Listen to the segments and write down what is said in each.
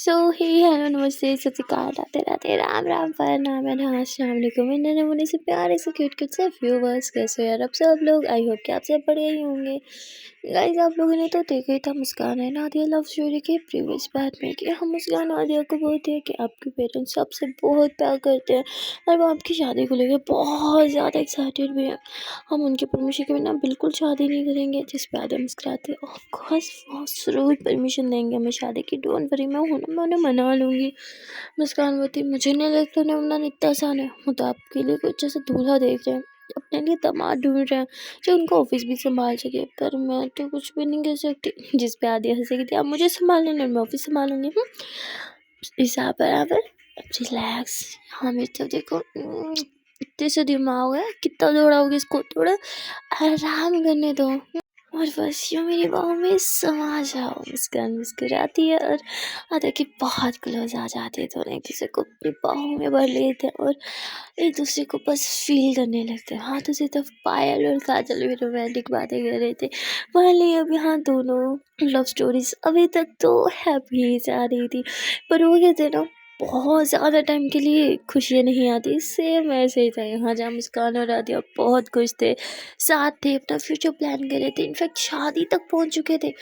सो हे hello नमस्ते सत श्री अकाल राधे राधे राम राम प्रणाम अस्सलाम वालेकुम इन नमूने से प्यारे से क्यूट से व्यूवर्स कैसे हो यार आप सब लोग। आई होप कि आप सब बढ़िया ही होंगे। गाइस आप लोगों ने तो देखा ही था मुस्कान है नादिया लव स्टोरी के प्रीवियस पार्ट में कि हम मुस्कान नादिया को बोलते हैं कि आपके पेरेंट्स सबसे बहुत प्यार करते हैं और वो आपकी शादी को लेकर बहुत ज़्यादा एक्साइटेड भी हैं। हम उनके परमिशन के बिना बिल्कुल शादी नहीं करेंगे। जिस पे आदिया मुस्कुराते ऑफ कोर्स वो ज़रूर परमिशन देंगे हमें शादी की। डोंट वरी मैं उन्हें मना लूँगी। मुस्कान बोलती मुझे नहीं लगता उन्हें इतना आसान है। वो तो आपके लिए कुछ जैसे दूल्हा देख रहे हैं, अपने लिए दामाद ढूंढ रहे हैं जो उनको ऑफिस भी संभाल सके, पर मैं तो कुछ भी नहीं कर सकती। जिस पे आदिया हंसेगी थी आप मुझे संभाल लेना मैं ऑफिस संभालूंगी। हिसाब बराबर रिलैक्स। हाँ मेरी तो देखो इतने से दिमाग है कितना दौड़ाओगे इसको, थोड़ा आराम करने दो और बस यूँ मेरी बाहों में समा जाओ। मुस्कान मुस्कुराती है और आधा की बहुत क्लोज आ जाते हैं, दोनों एक दूसरे को अपनी बाहों में भर लेते हैं और एक दूसरे को बस फील करने लगते हैं। हाथों से तो पायल और काजल भी रोमांटिक बातें कर रहे थे पहले। अब यहाँ दोनों लव स्टोरीज अभी तक तो हैप्पी जा रही थी, पर वो कहते हैं ना बहुत ज़्यादा टाइम के लिए खुशियाँ नहीं आती। सेम ऐसे ही था यहाँ जहाँ मुस्कान और आदिया बहुत खुश थे, साथ थे, अपना फ्यूचर प्लान कर रहे थे, इनफैक्ट शादी तक पहुँच चुके थे।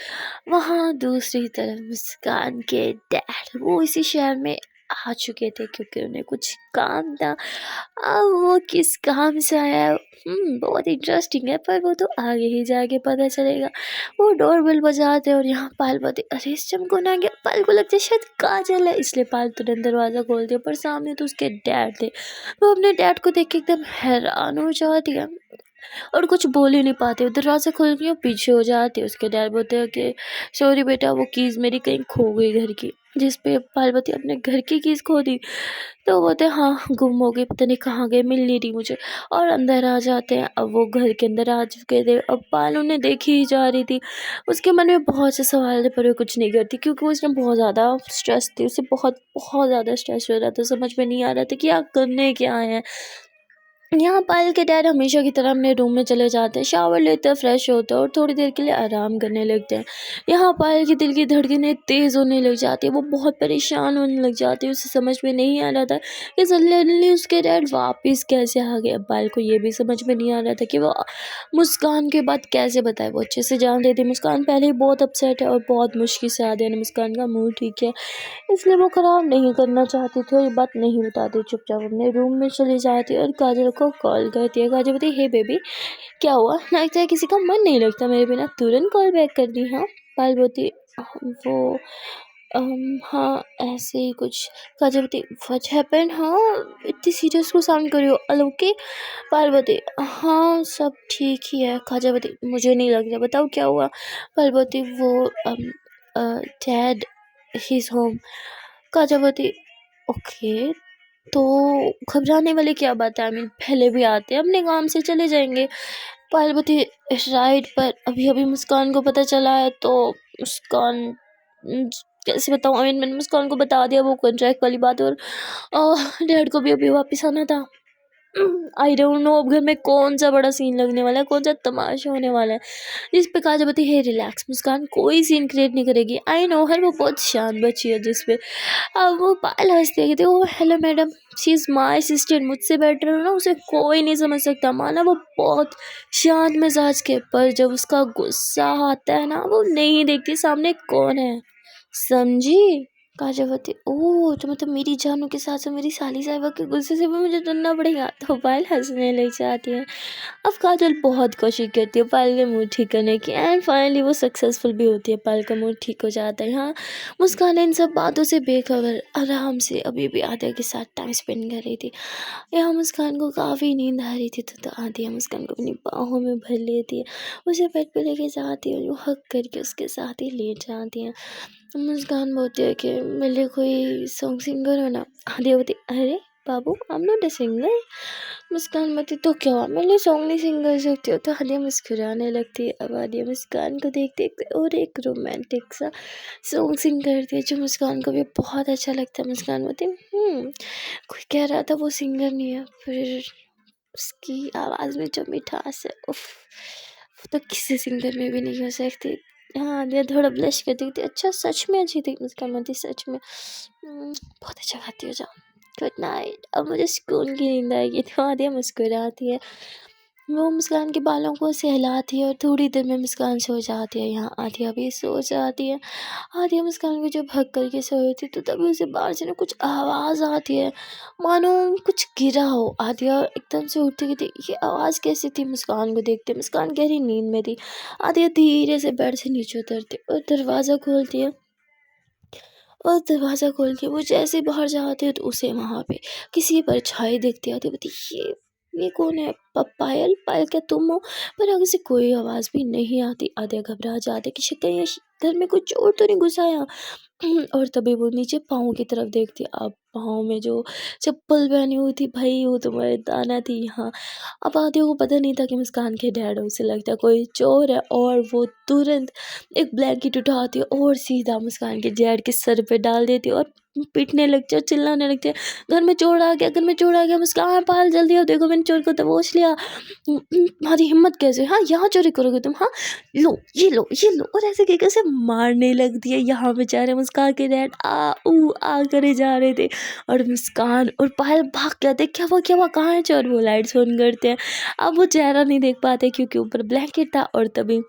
वहाँ दूसरी तरफ मुस्कान के डैड वो इसी शहर में आ चुके थे क्योंकि उन्हें कुछ काम था। अब वो किस काम से आया है बहुत इंटरेस्टिंग है, पर वो तो आगे ही जाके पता चलेगा। वो डोरबेल बजाते और यहाँ पायल बोलती अरे इस चमको ना गया। पायल को लगता है शायद काजल है, इसलिए पायल तुरंत दरवाज़ा खोल दिया, पर सामने तो उसके डैड थे। वो अपने डैड को देख के एकदम हैरान हो जाती है और कुछ बोल ही नहीं पाते। दरवाज़ा खोल के पीछे हो जाते। उसके डैड बोलते हैं कि सॉरी बेटा वो कीज़ मेरी कहीं खो गई घर की। जिस पे पार्वती अपने घर की कीज़ खो दी, तो बोलते हाँ गुम हो गई, पता नहीं कहाँ गए, मिल नहीं रही मुझे। और अंदर आ जाते हैं। अब वो घर के अंदर आ चुके थे। अब पाल उन्हें देखी ही जा रही थी। उसके मन में बहुत से सवाल थे पर वो कुछ नहीं करती क्योंकि वो उसमें बहुत ज़्यादा स्ट्रेस थी। उसे बहुत बहुत ज़्यादा स्ट्रेस हो रहा था, समझ में नहीं आ रहा था कि आप करने क्या आए हैं। यहाँ पायल के डैड हमेशा की तरह अपने रूम में चले जाते हैं, शावर लेते हैं, फ्रेश होते हैं और थोड़ी देर के लिए आराम करने लगते हैं। यहाँ पायल के दिल की धड़कनें तेज़ होने लग जाती है, वो बहुत परेशान होने लग जाती है। उसे समझ में नहीं आ रहा था कि सडनली उसके डैड वापस कैसे आ गए। अब पायल को ये भी समझ में नहीं आ रहा था कि वो मुस्कान के बाद कैसे बताए। वो अच्छे से जान रही थी मुस्कान पहले ही बहुत अपसेट है और बहुत मुश्किल से आदिया ने मुस्कान का मूड ठीक किया, इसलिए वो खराब नहीं करना चाहती थी और ये बात नहीं बताती। चुपचाप अपने रूम में चली जाती और काजल को कॉल करती है। काजल बोलती हे बेबी क्या हुआ, लगता है किसी का मन नहीं लगता मेरे बिना, तुरंत कॉल बैक कर दी। हाँ पायल बोलती वो हाँ ऐसे ही कुछ। काजल बोलती व्हाट हैपेंड, हाँ इतनी सीरियस को साउंड कर रही हो, ऑल ओके। पायल बोलती हाँ सब ठीक ही है। काजल बोलती मुझे नहीं लग रहा, बताओ क्या हुआ। पायल बोलती वो डैड हिज होम। काजल बोलती ओके तो घबराने वाली क्या बात है, आई मीन पहले भी आते हैं अपने काम से चले जाएंगे। पार्वती राइट, पर अभी अभी मुस्कान को पता चला है तो मुस्कान कैसे बताऊँ, आई मीन मैंने मुस्कान को बता दिया वो कॉन्ट्रैक्ट वाली बात और डैड को भी अभी वापस आना था। आई डोंट नो अब घर में कौन सा बड़ा सीन लगने वाला है, कौन सा तमाशा होने वाला है। जिस पे काजल बोलती है रिलैक्स मुस्कान कोई सीन क्रिएट नहीं करेगी, आई नो हर वो बहुत शांत बच्ची है। जिस पे अब वो पायल हंसती है कहती oh hello madam she is my sister, मुझसे बेटर हो ना उसे कोई नहीं समझ सकता। माना वो बहुत शांत मिजाज के, पर जब उसका गुस्सा आता है ना वो नहीं देखती सामने कौन है, समझी। काजल ओह तो मतलब मेरी जानू के साथ साथ मेरी साली साहिबा के गुस्से से भी मुझे डरना पड़ेगा। तो पायल हंसने लग जाती है। अब काजल बहुत कोशिश करती है पायल का मूड ठीक करने की एंड फाइनली वो सक्सेसफुल भी होती है, पायल का मूड ठीक हो जाता है। हाँ मुस्कान इन सब बातों से बेखबर आराम से अभी भी आदिया के साथ टाइम स्पेंड कर रही थी। यहाँ मुस्कान को काफ़ी नींद आ रही थी तो आदिया मुस्कान को अपनी बाहों में भर लेती है, उसे बेड पे लेके जाती है और वो हक करके उसके साथ ही लेट जाती है। मुस्कान बोलती है कि मेरे लिए कोई सॉन्ग सिंगर हो ना। आदिया बोलती अरे बाबू I am not a singer. Muskaan बोलती तो क्या हुआ, मेरे लिए सॉन्ग नहीं सिंग कर सकती हो। तो आदिया मुस्कुराने लगती है। अब आदिया मुस्कान को देखते और एक रोमांटिक सा सॉन्ग सिंग करती है जो मुस्कान को भी बहुत अच्छा लगता है। मुस्कान बोलती कोई कह रहा था वो सिंगर नहीं है, फिर उसकी आवाज़ में जो मिठास है उफ वो तो किसी सिंगर में भी नहीं हो सकती। हाँ, आदिया थोड़ा ब्लश करती थी। अच्छा सच में अच्छी थी मुस्कान बोलती सच में बहुत अच्छा गाती हो, जाओ गुड नाइट, अब मुझे सुकून की नींद आएगी। तो आदिया मुस्कुराती है, वो मुस्कान के बालों को सहलाती है और थोड़ी देर में मुस्कान सो जाती है। यहाँ आदिया भी सो जाती है। आदिया मुस्कान को जब हक करके सोई थी तो तभी उसे बाहर से ना कुछ आवाज़ आती है, मानो कुछ गिरा हो। आदिया एकदम से उठती कि थी, ये आवाज़ कैसी थी? मुस्कान को देखते, मुस्कान गहरी नींद में थी। आदिया धीरे से बेड से नीचे उतरती और दरवाज़ा खोलती है, और दरवाज़ा खोल के वो जैसे ही बाहर जाती है तो उसे वहाँ पे किसी परछाई दिखती आती है। बोलती ये कौन है? पायल, पायल क्या तुम हो? पर आगे से कोई आवाज़ भी नहीं आती। आदिया घबरा जाती कि कहीं ये घर में कोई चोर तो नहीं घुस आया। और तभी वो नीचे पाँव की तरफ देखती, अब पाँव में जो चप्पल पहनी हुई थी, भाई वो तो मर्दाना थी। यहाँ अब आदित्य को पता नहीं था कि मुस्कान के डैड, उसे लगता है कोई चोर है, और वो तुरंत एक ब्लैंकेट उठाती है और सीधा मुस्कान के डैड के सर पे डाल देती है और पीटने लगती है, चिल्लाने लगती है, घर में चोर आ गया, घर में चोर आ गया, मुस्कान पाल जल्दी आओ, देखो मैंने चोर को दबोच लिया। तुम्हारी हिम्मत कैसे? हाँ यहाँ चोरी करोगे तुम? हाँ लो ये लो ये लो, और ऐसे कहकर से मारने लगती है। यहाँ बेचारे मुस्कान के डैड आ करे जा रहे थे, और मुस्कान और पायल भाग के आते, क्या हुआ कहाँ है चोर? वो लाइट्स ऑन करते हैं। अब वो चेहरा नहीं देख पाते क्योंकि ऊपर ब्लैंकेट था, और तभी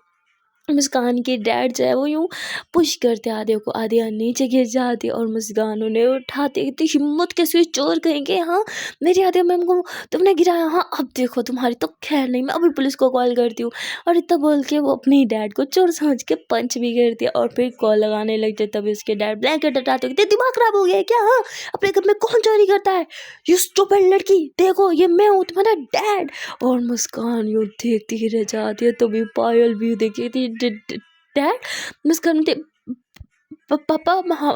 मुस्कान के डैड जो है वो यूँ पुश करते आदिया को, आदिया नीचे गिर जाती और मुस्कान उन्हें उठाते। इतनी हिम्मत कैसे हुई? चोर कहेंगे। हाँ मेरी आदिया मैम को तुमने गिराया? हाँ अब देखो तुम्हारी तो खैर नहीं, मैं अभी पुलिस को कॉल करती हूँ। और इतना बोल के वो अपनी डैड को चोर समझ के पंच भी करती है और फिर कॉल लगाने लगते। तभी उसके डैड ब्लैंकेट हटाते, कहते दिमाग खराब हो गया है क्या? हाँ अपने घर में कौन चोरी करता है? यू स्टूपिड लड़की, देखो ये मैं हूँ तुम्हारा डैड। और मुस्कान यूँ देखती रह जाती है। तभी पायल भी देखी थी डैड। मुस्कान थे, पापा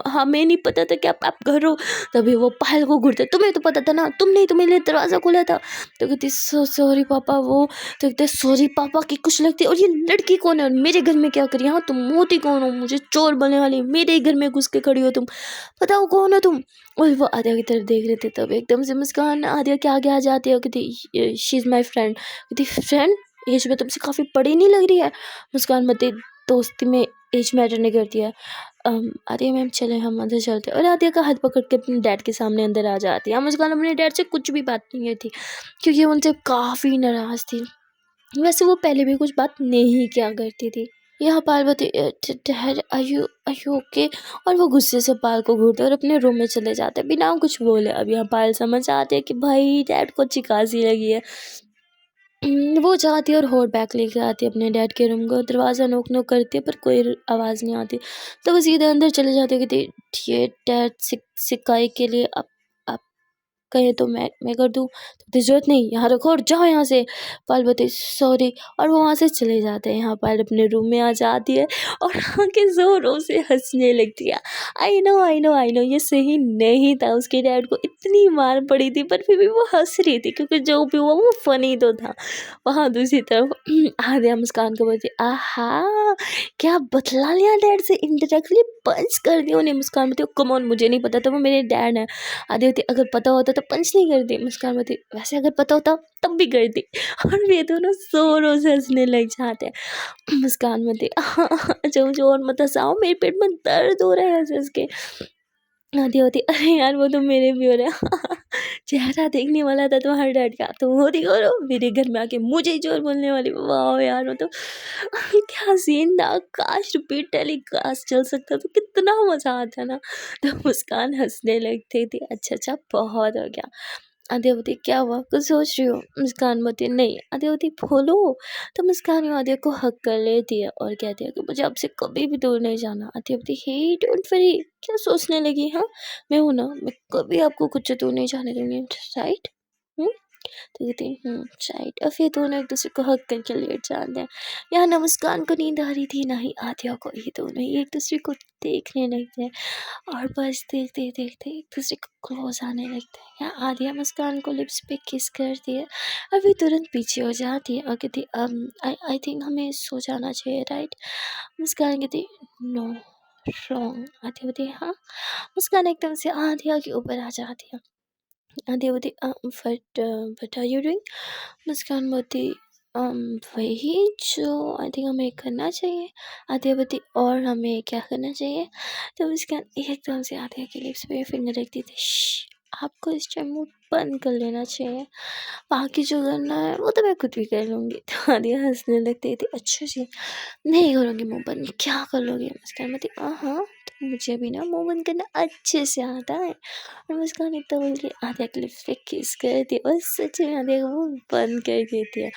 हमें नहीं पता था कि आप घर हो। तभी वो पायल को घूरते, तुम्हें तो पता था ना, तुमने ही तो मेरे लिए दरवाज़ा खोला था। तो कहती सॉरी पापा। वो तो कहते सॉरी पापा की कुछ लगती, और ये लड़की कौन है और मेरे घर में क्या करी? हाँ तुम मोती कौन हो मुझे चोर बनने वाली? मेरे ही घर में घुस के खड़ी हो तुम, बताओ कौन हो तुम? और वो आद्या की तरफ देख रहे थे। तब एकदम से मुस्कान आद्या के आगे आ जाती है, कहती शी इज़ माई फ्रेंड। कहती फ्रेंड? एज में तुमसे काफ़ी बड़ी नहीं लग रही है? मुस्कान बताई दोस्ती में एज मैटर नहीं करती है। आदिया मैम चले हम अंदर चलते, और आदिया का हाथ पकड़ के अपने डैड के सामने अंदर आ जाती है। मुस्कान अपने डैड से कुछ भी बात नहीं करती क्योंकि उनसे काफ़ी नाराज़ थी। वैसे वो पहले भी कुछ बात नहीं किया करती थी। यहाँ Parvati dad are you okay? और वो गुस्से से पायल को घूरते और अपने रूम में चले जाते बिना कुछ बोले। अब यहाँ पायल समझ आती है कि भाई डैड को अच्छी खांसी लगी है। वो जाती है और हॉट बैग लेके आती है अपने डैड के रूम को, दरवाज़ा नोक नोक करती है पर कोई आवाज़ नहीं आती। तो वो सीधे अंदर चले जाते हैं, कहती ये डैड सिकाई के लिए आप कहे तो मैं कर दूँ? तो ज़रूरत नहीं, यहाँ रखो और जाओ यहाँ से। पायल बोलती सॉरी, और वो वहाँ से चले जाते हैं। यहाँ पायल अपने रूम में आ जाती है और आके ज़ोरों से हंसने लगती है। आई नो ये सही नहीं था, उसके डैड को इतनी मार पड़ी थी पर फिर भी वो हंस रही थी क्योंकि जो भी हुआ वो फनी तो था। वहाँ दूसरी तरफ आद्या मुस्कान को बोलती आहा क्या बतला लिया डैड से, इनडायरेक्टली पंच कर दिया उन्हें। मुस्कान बोलती कम ऑन मुझे नहीं पता था वो मेरे डैड है। आदित्य होती अगर पता होता तो पंच नहीं करती। मुस्कान होती वैसे अगर पता होता तब भी करती। और वे दोनों जोरों से हंसने लग जाते हैं। मुस्कान होती जो जोर मत हंसाओ, मेरे पेट में दर्द हो रहा है हंस हंस के। आदित्य होती अरे यार वो तो मेरे भी हो रहा है। चेहरा देखने वाला था तुम्हारे डैड का, तुम होती करो मेरे घर में आके मुझे ही चोर बोलने वाली। वाह यार वो तो क्या सीन था, काश रिपीट टेलीकास्ट चल सकता तो कितना मजा आता ना। तो मुस्कान हंसने लगती थी। अच्छा बहुत हो गया। आद्यावती क्या हुआ, कुछ सोच रही हो? मुस्कान बोती नहीं। आद्यावती बोलो। तो मुस्कान आद्या को हक कर लेती है और कहती है कि मुझे आपसे कभी भी दूर नहीं जाना। आद्यावती हे डोंट वरी, क्या सोचने लगी? हाँ मैं हूं ना, मैं कभी आपको कुछ दूर नहीं जाने दूंगी, राइट? तो कहती राइट। और फिर दोनों एक दूसरे को हक करके लेट जाते हैं। यहाँ ना मुस्कान को नींद आ रही थी ना ही आद्या को, ये दोनों ही एक दूसरे को देखने लगते हैं और बस देखते देखते एक दूसरे को क्लोज आने लगते हैं। यहाँ आद्या मुस्कान को लिप्स पे किस करती है और फिर तुरंत पीछे हो जाती है और कहती आई थिंक हमें सो जाना चाहिए, राइट? मुस्कान कहती नो रॉन्ग। आद्या बोलती हाँ। मुस्कान एकदम से आद्या के ऊपर आ जाती है। आद्या बोलती व्हाट आर यू डूइंग? मुस्कान बोलती वही जो आई थिंक हमें करना चाहिए आद्यावती, और हमें क्या करना चाहिए। तो उसका एकदम से आद्या के लिप्स पे फिंगर रखती थी, आपको इस टाइम मुँह बंद कर लेना चाहिए, बाकी जो करना है वो तो मैं खुद भी कर लूँगी। तो आद्या हंसने लगती थी, अच्छा जी नहीं करूँगी मुँह बंद, क्या कर लोगे। मुस्कान बोलती हाँ तो मुझे भी ना मुँह बंद करना अच्छे से आता है। और मुस्कान इतना बोल के आद्या के लिप्स पे किस करती है और सच में आद्या का मुँह बंद कर देती है।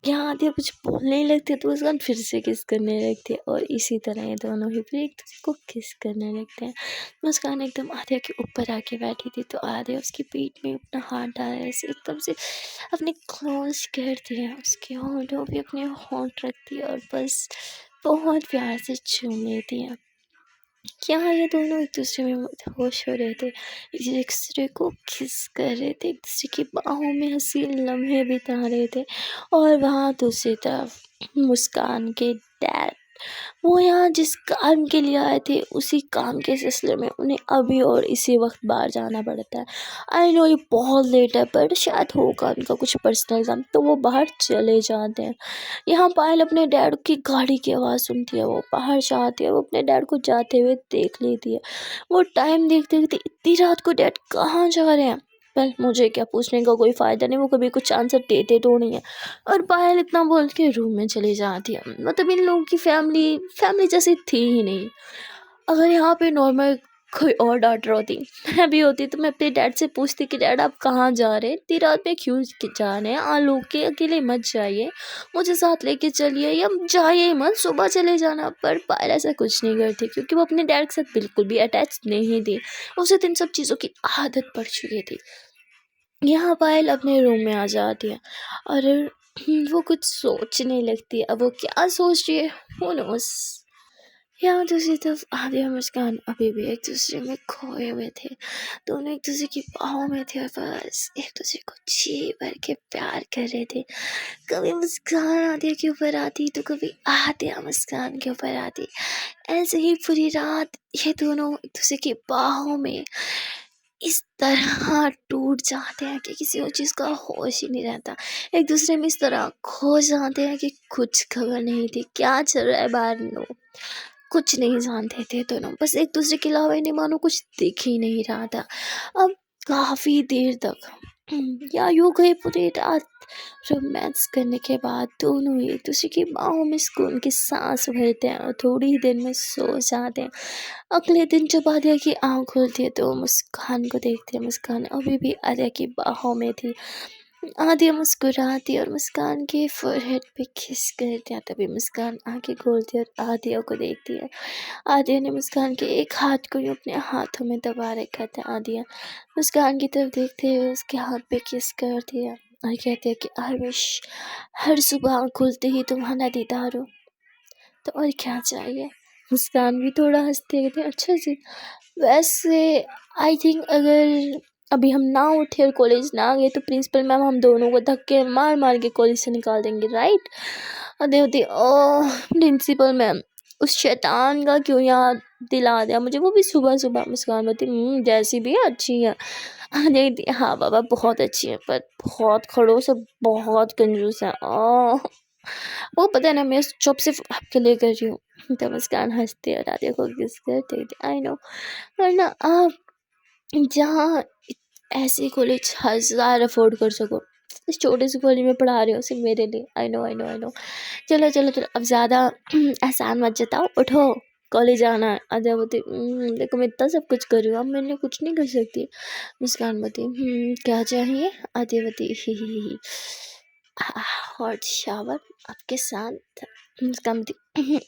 यहाँ आद्या कुछ बोलने ही लगती है तो मुस्कान फिर से किस करने लगती है, और इसी तरह ये दोनों ही फिर एक दूसरे को किस करने लगते हैं। मुस्कान एकदम आद्या के ऊपर आके बैठी थी तो आद्या उसकी पीठ में अपना हाथ डाला ऐसे एकदम से अपने क्लोज कर दिया, उसके होंठों पे अपने होंठ रख दिया और बस बहुत प्यार से चूम लेती है। यहाँ ये दोनों एक दूसरे में मदहोश हो रहे थे, एक दूसरे को किस कर रहे थे, एक दूसरे की बाहों में हसीन लम्हे बिता रहे थे। और वहाँ दूसरी तरफ मुस्कान के डैड, वो यहाँ जिस काम के लिए आए थे उसी काम के सिलसिले में उन्हें अभी और इसी वक्त बाहर जाना पड़ता है। आई नो ये बहुत लेट है पर शायद होगा उनका कुछ पर्सनल काम, तो वो बाहर चले जाते हैं। यहाँ पायल अपने डैड की गाड़ी की आवाज़ सुनती है, वो बाहर जाती है, वो अपने डैड को जाते हुए देख लेती है। वो टाइम देखते देखते इतनी रात को डैड कहाँ जा रहे हैं, पर मुझे क्या पूछने का कोई फ़ायदा नहीं, वो कभी कुछ आंसर देते तो नहीं है। और पायल इतना बोल के रूम में चली जाती है। मतलब इन लोगों की फैमिली जैसी थी ही नहीं। अगर यहाँ पे नॉर्मल कोई और डॉटर होती, मैं भी होती, तो मैं अपने डैड से पूछती कि डैड आप कहाँ जा रहे हैं, इतनी रात में क्यों जा रहे हैं, आलू के अकेले मत जाइए, मुझे साथ लेके चलिए या जाइए ही मत, सुबह चले जाना। पर पायल ऐसा कुछ नहीं करती क्योंकि वो अपने डैड के साथ बिल्कुल भी अटैच नहीं थी, उसे तो इन सब चीज़ों की आदत पड़ चुकी थी। यहाँ पायल अपने रूम में आ जाती है और वो कुछ सोचने लगती है। अब वो क्या सोच रही है वो नोस। यहाँ दूसरी तरफ आद्या और मुस्कान अभी भी एक दूसरे में खोए हुए थे, दोनों एक दूसरे की बाहों में थे और बस एक दूसरे को जी भर के प्यार कर रहे थे। कभी मुस्कान आद्या के ऊपर आती तो कभी आद्या मुस्कान के ऊपर आती। ऐसे ही पूरी रात ये दोनों एक दूसरे की बाहों में इस तरह टूट जाते हैं कि किसी और चीज़ का होश ही नहीं रहता। एक दूसरे में इस तरह खो जाते हैं कि कुछ खबर नहीं थी क्या चल रहा है बाहर, नो कुछ नहीं जानते थे दोनों, बस एक दूसरे के अलावा इन्हें मानो कुछ दिख ही नहीं रहा था। अब काफ़ी देर तक या यूँ कहीं पूरी रात रोमांस करने के बाद दोनों ही एक दूसरे की बाहों में सुकून की सांस भरते हैं और थोड़ी ही देर में सो जाते हैं। अगले दिन जब आद्या की आँख खुलती है तो मुस्कान को देखते हैं, मुस्कान अभी भी आद्या की बाहों में थी। आद्या मुस्कुराती और मुस्कान के फोरहेड पे किस करती है, तभी मुस्कान आंखें खोलती है और आद्या को देखती है। आद्या ने मुस्कान के एक हाथ को यूँ अपने हाथों में दबा रखा था। आद्या मुस्कान की तरफ देखते हुए उसके हाथ पे किस करती है और कहती है कि आई विश हर सुबह आँख खुलते ही तुम्हारा दीदार हो, तो और क्या चाहिए। मुस्कान भी थोड़ा हंसते थे, अच्छा जी वैसे आई थिंक अगर अभी हम ना उठे और कॉलेज ना गए तो प्रिंसिपल मैम हम दोनों को धक्के मार मार के कॉलेज से निकाल देंगे, राइट। अरे होती ओह प्रिंसिपल मैम उस शैतान का क्यों याद दिला दिया मुझे, वो भी सुबह सुबह। मुस्कान बोलती जैसी भी है अच्छी है। अरे हाँ बाबा बहुत अच्छी है पर बहुत खड़ूस और बहुत कंजूस है। ओह वो पता है ना मैं चुप सिर्फ आपके लिए कर रही हूँ। तो मुस्कान हंसती और आद्या को किस करते आई नो, वरना आप जहाँ ऐसे कॉलेज 1000 अफोर्ड कर सको इस छोटे से कॉलेज में पढ़ा रहे हो सिर्फ मेरे लिए। I know I know I know. चलो चलो चलो अब ज़्यादा एहसान मत जताओ, उठो कॉलेज आना है। आद्या बोलती देखो मैं इतना सब कुछ कर रही हूँ, अब मेरे लिए कुछ नहीं कर सकती। मुस्कान बोलती क्या चाहिए। आद्या बोलती ही हॉट शावर आपके साथ। मुस्कान बोलती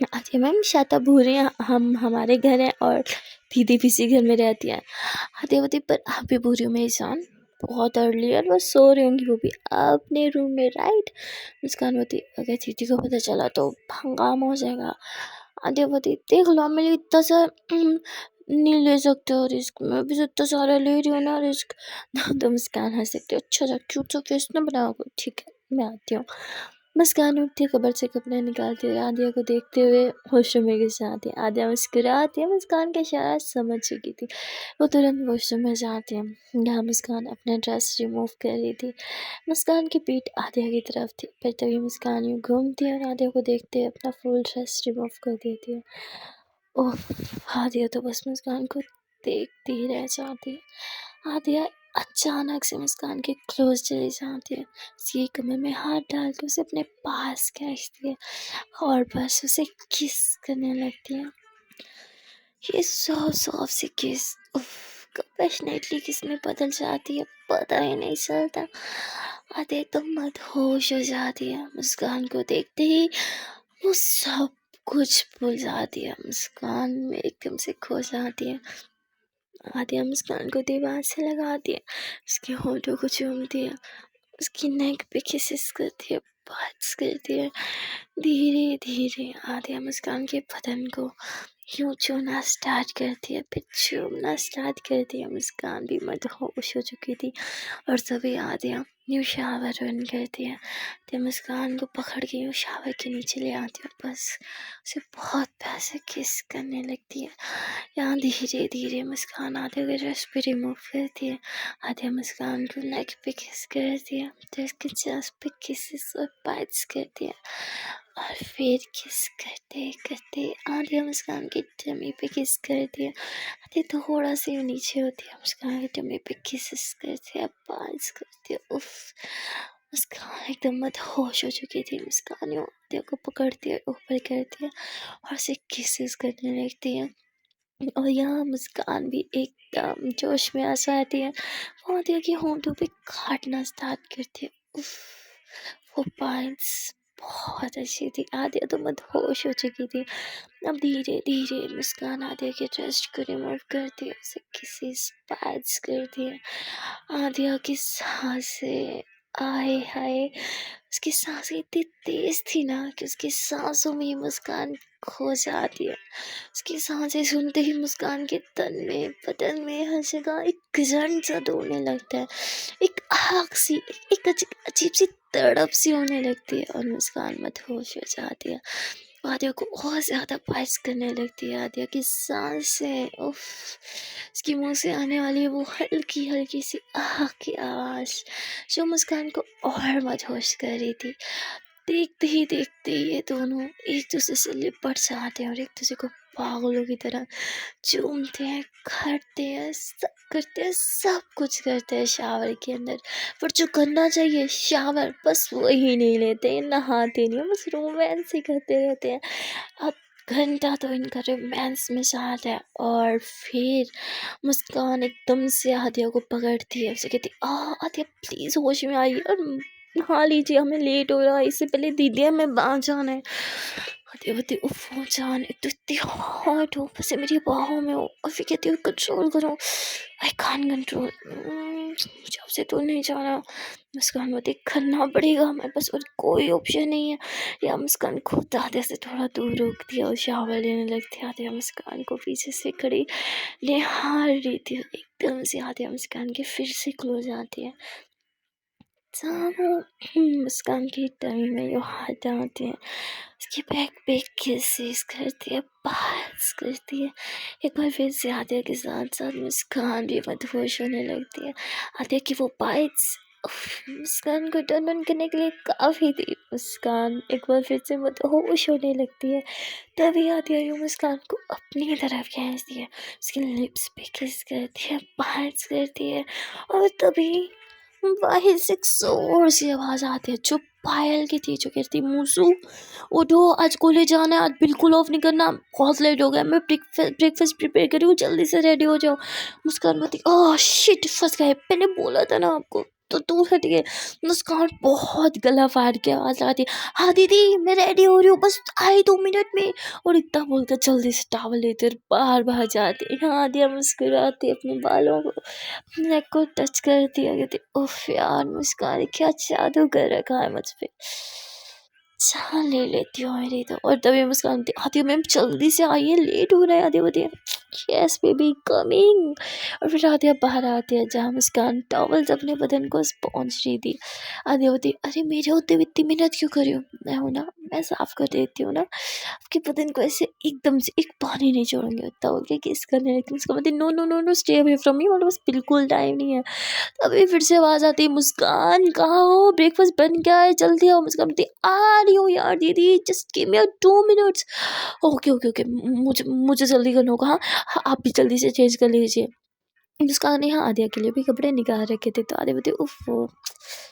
आद्या मैम शायद आप भूल रही हैं हम हमारे घर हैं और दीदी भी इसी घर में रहती है। आद्या बोलती पर आप भी भूल रही हो मेरी जान, बहुत अर्ली है और वो सो रही होंगी वो भी अपने रूम में, राइट। मुस्कान बोलती अगर दीदी को पता चला तो हंगामा हो जाएगा। आद्या बोलती देख लो मेरे लिए इतना सा नहीं ले सकते हो रिस्क, मैं भी तो इतना सारा ले रही हूँ ना रिस्क। तो मुस्कान हंस सकते हो, अच्छा क्यों तो फेस ना बनाओ, ठीक है मैं आती हूँ। मुस्कान उठती है, कपबोर्ड से कपड़े निकालती है, आदिया को देखते हुए वॉशरूम में घुस जाती है। आदिया मुस्कुराती है, मुस्कान का इशारा समझ चुकी थी। वो तुरंत वॉशरूम में जाती है। यहाँ मुस्कान अपना ड्रेस रिमूव कर रही थी। मुस्कान की पीठ आदिया की तरफ थी, पर तभी मुस्कान यूँ घूमती है और आदिया को देखते हुए अपना फुल ड्रेस रिमूव कर देती है। ओह! आदिया तो बस मुस्कान को देखती ही रह जाती है। आदिया अचानक से मुस्कान के क्लोज चली जाती है, उसकी कमर में हाथ डाल के उसे अपने पास खींचती है और बस उसे किस करने लगती है। ये सॉफ्ट सॉफ्ट सी किस कब पैशनेटली किस में बदल जाती है पता ही नहीं चलता। आधे एकदम मदहोश हो जाती है। मुस्कान को देखते ही वो सब कुछ भूल जाती है, मुस्कान में एकदम से खो जाती है। आदिया मुस्कान को दीवार से लगाती है, उसके होठों को चूमती है, उसकी नेक पे किसेस करती है, बात करती है। धीरे धीरे आदिया मुस्कान के बदन को यूं छूना स्टार्ट करती है, फिर चूमना स्टार्ट करती है। मुस्कान भी मदहोश हो चुकी थी और तभी आदिया न्यू शावर रन करती है। तो मुस्कान को पकड़ के यूँ शावर के नीचे ले आती है, बस उसे बहुत प्यार से किस करने लगती है। यहाँ धीरे धीरे मुस्कान आदिया के ड्रेस पे रिमूव करती है। आदिया मुस्कान को नेक पे किस करती है, तो उसके चेस्ट पे किसेस और बाइट्स करती है और फिर किस करते करते आदिया मुस्कान की टमी पे किस करती है। आदिया थोड़ा सा नीचे होती है, मुस्कान की टमी पे किसेस करती है, बाइट्स करती है। उफ, मुस्कान एकदम मदहोश हो चुकी थी। मुस्कान यूँ आदिया को पकड़ती है, ऊपर करती है और उसे किसेस करने लगती है। और यहाँ मुस्कान भी एकदम जोश में आ जाती है। वो आदिया के होंठों पे काटना स्टार्ट करती है। उफ, वो बाइट्स बहुत अच्छी थी। आदिया तो मदहोश हो चुकी थी। अब धीरे धीरे मुस्कान आदिया के ड्रेस को रिमूव करती है, उसे किसी बाइट्स करती है। आदिया की सांसें, आए हाय, उसकी सांसें इतनी तेज थी ना कि उसकी सांसों में ही मुस्कान खो जाती है। उसकी सांसें सुनते ही मुस्कान के तन में, बदन में, हर जगह एक करंट सा दौड़ने लगता है। एक आग सी, एक अजीब सी तड़प सी होने लगती है और मुस्कान मदहोश हो जाती है। आदिया को और ज़्यादा बाइट्स करने लगती है। आदिया की सांसें, उफ, उसकी मुंह से आने वाली वो हल्की हल्की सी आह की आवाज़ जो मुस्कान को और मदहोश कर रही थी। देखते ही देखते ये दोनों एक दूसरे से लिपट जाते हैं और एक दूसरे को पागलों की तरह चूमते हैं, करते हैं, सब करते हैं, सब कुछ करते हैं शावर के अंदर। पर जो करना चाहिए शावर, बस वही नहीं लेते, नहाते नहीं, बस रोमांस ही करते रहते हैं। अब घंटा तो इनका रोमांस में जाता है और फिर मुस्कान एकदम से आदिया को पकड़ती है, उसे कहती आ आदिया प्लीज़ होश में आइए और नहा लीजिए, हमें लेट हो रहा है, इससे पहले दीदी हमें बाहर जाना है। आदिया कहती उफ जान, एक तो इतनी हॉट हो, बस मेरी बाहों में हो और फिर कहती हूँ कंट्रोल करो, आई कान कंट्रोल, मुझे आपसे तो नहीं जाना। मुस्कान बोलती करना पड़ेगा हमें, बस और कोई ऑप्शन नहीं है। या मुस्कान खुद आदिया से थोड़ा दूर रुकती है और शावर लेने लगती है। आदिया मुस्कान को पीछे से खड़ी निहार रही थी, एकदम से आदिया मुस्कान के फिर से क्लोज आती है। मुस्कान की टमी में यूँ हाथ डालती है, उसकी बैक पे किसेस करती है, बाल्स करती है। एक बार फिर से आदिया के साथ साथ मुस्कान भी मदहोश होने लगती है। आदिया की वो बाइट्स मुस्कान को टर्न ऑन करने के लिए काफ़ी थी। मुस्कान एक बार फिर से मदहोश होने लगती है। तभी आदिया यूँ मुस्कान को अपनी तरफ खींचती है, उसके लिप्स पे किस करती है, बाइट्स करती है और तभी बाहर से एक जोर सी आवाज़ आती है जो पायल की थी, जो कहती मूसू उठो, आज कॉलेज जाना है, आज बिल्कुल ऑफ नहीं करना, बहुत लेट हो गया, मैं ब्रेकफास्ट प्रिपेयर कर रही हूँ, जल्दी से रेडी हो जाओ। मुस्कान बोलती ओह शिट फंस गए, मैंने बोला था ना आपको, तो दूर हट गए। मुस्कान बहुत गला फाड़ के आवाज़ लगाती है हाँ दीदी मैं रेडी हो रही हूँ, बस आई 2 मिनट में, और इतना बोलकर जल्दी से टावल लेते बाहर भाग जाती है। यहाँ दिया मुस्कुराती अपने बालों को, नेक को टच कर दिया, कहती उफ यार मुस्कान क्या जादू कर रखा है मुझ पे, जान ले लेती हूँ मेरी तो। और तभी मुस्कान आती है मैम जल्दी से आइए, लेट हो रहा है। आदि बोलती है यस बेबी कमिंग। और फिर आदिया बाहर आती है जहाँ मुस्कान टॉवल्स अपने बदन को पहुँच रही थी। आदिया होती अरे मेरे होते हुए इतनी मेहनत क्यों कर रही हूँ, मैं हूँ ना, मैं साफ कर देती हूँ ना आपके बदन को, ऐसे एकदम से एक पानी नहीं छोड़ूंगी, उतना हो गया किस करने लगी। उसका मतलब no no no no stay away from me, मेरे पास बिल्कुल टाइम नहीं है। तभी फिर से आवाज़ आती है मुस्कान कहाँ हो, ब्रेकफास्ट बन गया है, जल्दी आओ। मुस्कान बोलती आ रही हूँ यार दीदी, just give me 2 minutes. Okay okay okay, मुझे मुझे जल्दी करना होगा। हाँ हाँ, आप भी जल्दी से चेंज कर लीजिए। मुस्कान ने यहाँ आदिया के लिए भी कपड़े निकाल रखे थे, तो आदिया बोलती उफ वो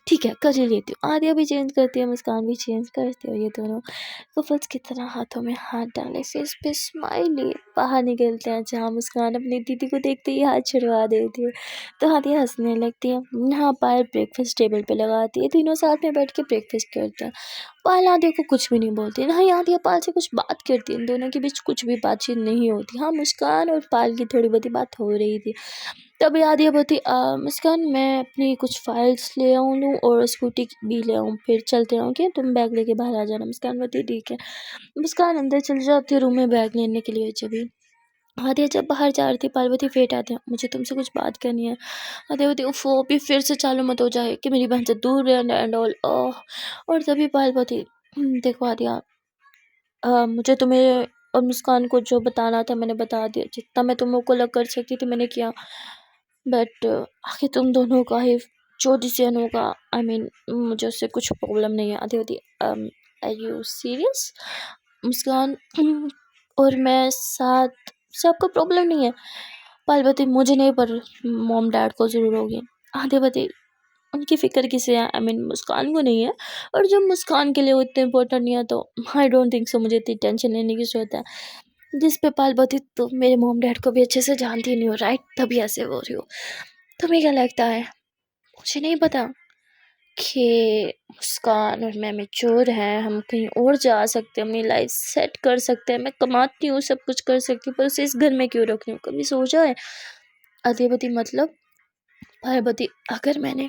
ठीक है कर ही लेती हूँ। आदिया भी चेंज करती है, मुस्कान भी चेंज करती है, ये दोनों कपल्स की तरह हाथों में हाथ डाले फेस पे स्माइल लिए बाहर निकलते हैं, जहाँ मुस्कान अपनी दीदी को देखते ही हाथ छुड़वा देती है। तो आदिया हंसने लगती है। यहाँ पायल ब्रेकफास्ट टेबल पे लगाती है, तीनों साथ में बैठ के ब्रेकफास्ट करते हैं। पायल आदिया को कुछ भी नहीं बोलती, ना ही आदिया पायल से कुछ बात करती है, इन दोनों के बीच कुछ भी बातचीत नहीं होती। हाँ मुस्कान और पायल की थोड़ी बहुती बात हो रही थी। तभी आदिया बोलती मुस्कान मैं अपनी कुछ फाइल्स ले आऊँ लूँ और स्कूटी भी ले आऊँ, फिर चलते हैं ओके, तुम बैग लेके बाहर आ जाना। मुस्कान बोलती ठीक है। मुस्कान अंदर चल जाती है रूम में बैग लेने के लिए। आदिया जब बाहर जा रही थी, पार्वती वेट आते हैं, मुझे तुमसे कुछ बात करनी है। आदिया बोलती उफ़ो अभी फिर से चालू मत हो जाए कि मेरी बहन से दूर रहे एंड ऑल। और तभी पार्वती देखो आदिया, मुझे तुम्हें और मुस्कान को जो बताना था मैंने बता दिया, जितना मैं तुम लोग को अलग कर सकती थी मैंने किया, बट आखिर तुम दोनों का ही जो डिसीजन होगा, आई मीन मुझे उससे कुछ प्रॉब्लम नहीं है। आदि होती आर यू सीरियस मुस्कान, और मैं साथ से आपको प्रॉब्लम नहीं है। पार्वती मुझे नहीं पर मॉम डैड को ज़रूर होगी। आदिवती उनकी फ़िक्र किसे है, आई मीन मुस्कान को नहीं है, और जब मुस्कान के लिए वो इतने इम्पोर्टेंट नहीं है तो आई डोंट थिंक सो मुझे इतनी टेंशन लेने की ज़रूरत है। जिस पे पार्वती तो मेरे मॉम डैड को भी अच्छे से जानती नहीं हो राइट, तभी ऐसे बोल रही हो। तुम्हें क्या लगता है, मुझे नहीं पता कि मुस्कान और मैं मैच्योर हैं, हम कहीं और जा सकते हैं, अपनी लाइफ सेट कर सकते हैं, मैं कमाती हूँ सब कुछ कर सकती हूँ, पर उसे इस घर में क्यों रख रही हूँ, कभी सोचा है। आदिवती मतलब पार्वती अगर मैंने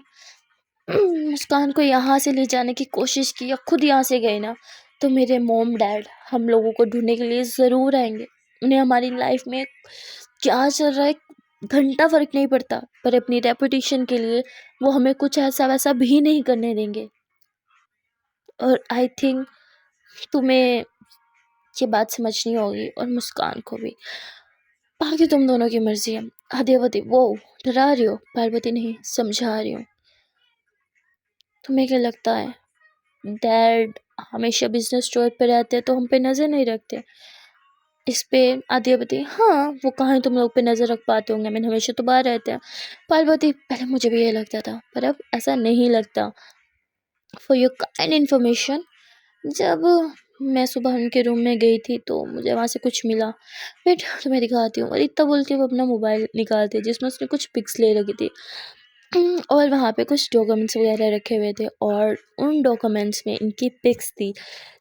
मुस्कान को यहाँ से ले जाने की कोशिश की या खुद यहाँ से गए ना, तो मेरे मॉम डैड हम लोगों को ढूंढने के लिए ज़रूर आएंगे। उन्हें हमारी लाइफ में क्या चल रहा है घंटा फर्क नहीं पड़ता, पर अपनी रेपुटेशन के लिए वो हमें कुछ ऐसा वैसा भी नहीं करने देंगे। और आई थिंक तुम्हें ये बात समझनी होगी और मुस्कान को भी, बाकी तुम दोनों की मर्जी है। आदिवती वो डरा रही हो, पार्वती नहीं समझा रही हूँ। तुम्हें क्या लगता है डैड हमेशा बिजनेस टूर पे रहते हैं तो हम पे नज़र नहीं रखते। इस पे आदिवती हाँ वो कहाँ तुम लोग पे नज़र रख पाते होंगे, मैंने हमेशा तो बाहर रहते हैं। पार्वती पहले मुझे भी ये लगता था पर अब ऐसा नहीं लगता। फॉर योर काइंड इन्फॉर्मेशन, जब मैं सुबह उनके रूम में गई थी तो मुझे वहाँ से कुछ मिला, वेट तुम्हें दिखाती हूँ। और इतना बोल के वो अपना मोबाइल निकालते जिसमें उसने कुछ पिक्स ले रखी थी और वहाँ पे कुछ डॉक्यूमेंट्स वगैरह रखे हुए थे, और उन डॉक्यूमेंट्स में इनकी पिक्स थी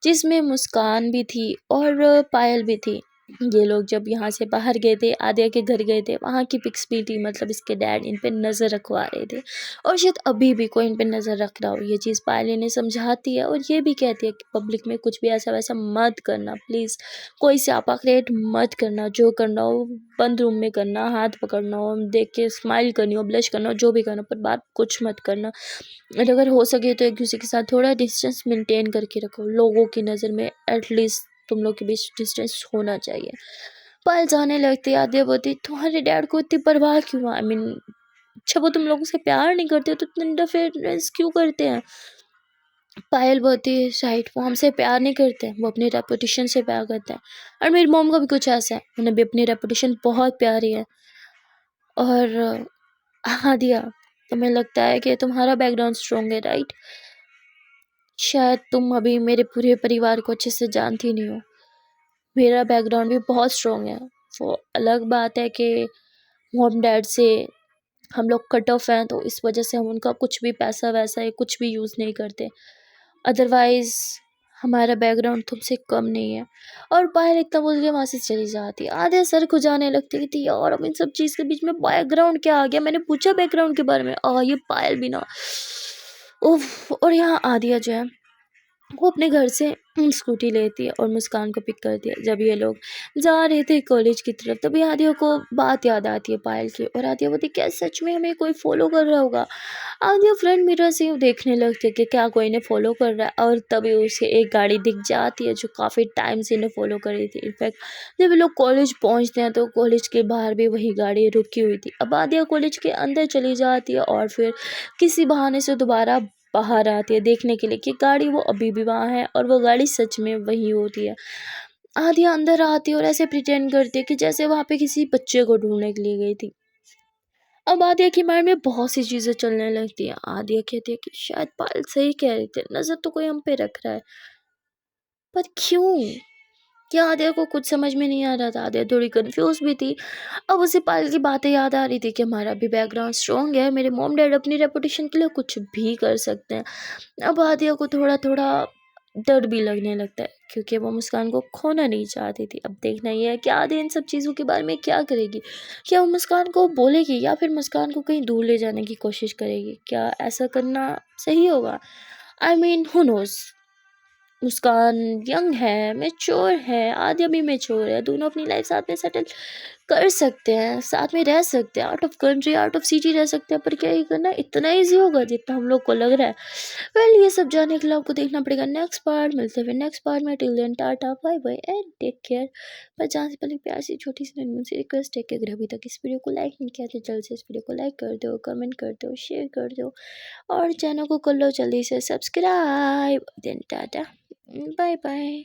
जिसमें मुस्कान भी थी और पायल भी थी। ये लोग जब यहाँ से बाहर गए थे, आद्या के घर गए थे, वहाँ की पिक्स भी थी, मतलब इसके डैड इन पे नज़र रखवा रहे थे और शायद अभी भी कोई इन पे नज़र रख रहा हो। ये चीज़ पायल इन्हें समझाती है और ये भी कहती है कि पब्लिक में कुछ भी ऐसा वैसा मत करना प्लीज़, कोई स्यापा क्रिएट मत करना, जो करना हो बंद रूम में करना, हाथ पकड़ना हो, देख के स्माइल करनी हो, ब्लश करना हो, जो भी करना, पर बात कुछ मत करना। और अगर हो सके तो एक दूसरे के साथ थोड़ा डिस्टेंस मेंटेन करके रखो, लोगों की नज़र में एटलीस्ट तुम लोग के बीच डिस्टेंस होना चाहिए। पल जाने लगती आद्या बोलती तुम्हारे डैड को इतनी परवाह क्यों, आई मीन अच्छा वो तुम लोगों से प्यार नहीं करते तो इतना इंटरफेरेंस क्यों करते हैं। पायल बोलती है शायद वो हमसे प्यार नहीं करते, वो अपनी रेपुटेशन से प्यार करते हैं, और मेरी मॉम का भी कुछ ऐसा है, उन्हें भी अपनी रेपुटेशन बहुत प्यारी है। और हाँ दिया, तुम्हें लगता है कि तुम्हारा बैकग्राउंड स्ट्रॉन्ग है राइट, शायद तुम अभी मेरे पूरे परिवार को अच्छे से जानती नहीं हो। मेरा बैकग्राउंड भी बहुत स्ट्रॉन्ग है। वो अलग बात है कि मॉम डैड से हम लोग कट ऑफ हैं तो इस वजह से हम उनका कुछ भी पैसा वैसा या कुछ भी यूज़ नहीं करते, अदरवाइज़ हमारा बैकग्राउंड तुमसे कम नहीं है। और पायल इतना बोल के वहाँ से चली जाती है। आधे सर खुजाने लगती थी यार अब इन सब चीज़ के बीच में बैकग्राउंड क्या आ गया, मैंने पूछा बैकग्राउंड के बारे में, ये पायल भी ना उफ। और यहाँ आदिया जो है वो अपने घर से स्कूटी लेती है और मुस्कान को पिक करती है। जब ये लोग जा रहे थे कॉलेज की तरफ, तभी आदिया को बात याद आती है पायल की, और आदिया बोलती क्या सच में हमें कोई फॉलो कर रहा होगा। आदिया फ्रंट मिरर से यूँ देखने लगती है कि क्या कोई इन्हें फॉलो कर रहा है, और तभी उसे एक गाड़ी दिख जाती है जो काफ़ी टाइम से इन्हें फॉलो कर रही थी। इनफैक्ट जब ये लोग कॉलेज पहुँचते हैं तो कॉलेज के बाहर भी वही गाड़ी रुकी हुई थी। अब आदिया कॉलेज के अंदर चली जाती है और फिर किसी बहाने से दोबारा बाहर आती है देखने के लिए कि गाड़ी वो अभी भी वहाँ है, और वो गाड़ी सच में वही होती है। आदिया अंदर आती है और ऐसे प्रिटेंड करती है कि जैसे वहाँ पे किसी बच्चे को ढूंढने के लिए गई थी। अब आदिया की माइंड में बहुत सी चीज़ें चलने लगती हैं। आदिया कहती है कि शायद पायल सही कह रही थी, नज़र तो कोई हम पे रख रहा है, पर क्यों? क्या आदिया को कुछ समझ में नहीं आ रहा था। आदिया थोड़ी कंफ्यूज भी थी। अब उसे पायल की बातें याद आ रही थी कि हमारा भी बैकग्राउंड स्ट्रॉन्ग है, मेरे मॉम डैड अपनी रेपुटेशन के लिए कुछ भी कर सकते हैं। अब आदिया को थोड़ा थोड़ा डर भी लगने लगता है, क्योंकि वो मुस्कान को खोना नहीं चाहती थी। अब देखना ये है कि आदिया इन सब चीज़ों के बारे में क्या करेगी। क्या वो मुस्कान को बोलेगी या फिर मुस्कान को कहीं दूर ले जाने की कोशिश करेगी। क्या ऐसा करना सही होगा? I mean who nose. Muskan young है, मैच्योर है, आदिया भी मैच्योर है, दोनों अपनी लाइफ साथ में सेटल कर सकते हैं, साथ में रह सकते हैं, out of country out of city रह सकते हैं। पर क्या ये करना इतना ईजी होगा जितना हम लोग को लग रहा है? वेल, ये सब जानने के लिए आपको देखना पड़ेगा नेक्स्ट पार्ट। मिलते हैं नेक्स्ट पार्ट में। Till then tata bye bye and take care. पर जाने से पहले प्यार से छोटी सी मुझसे रिक्वेस्ट है कि अगर अभी तक इस वीडियो को लाइक नहीं किया तो जल्द से इस वीडियो को लाइक कर दो, कमेंट कर दो, शेयर कर दो, और चैनल को कर लो जल्दी से subscribe. Then tata, bye bye.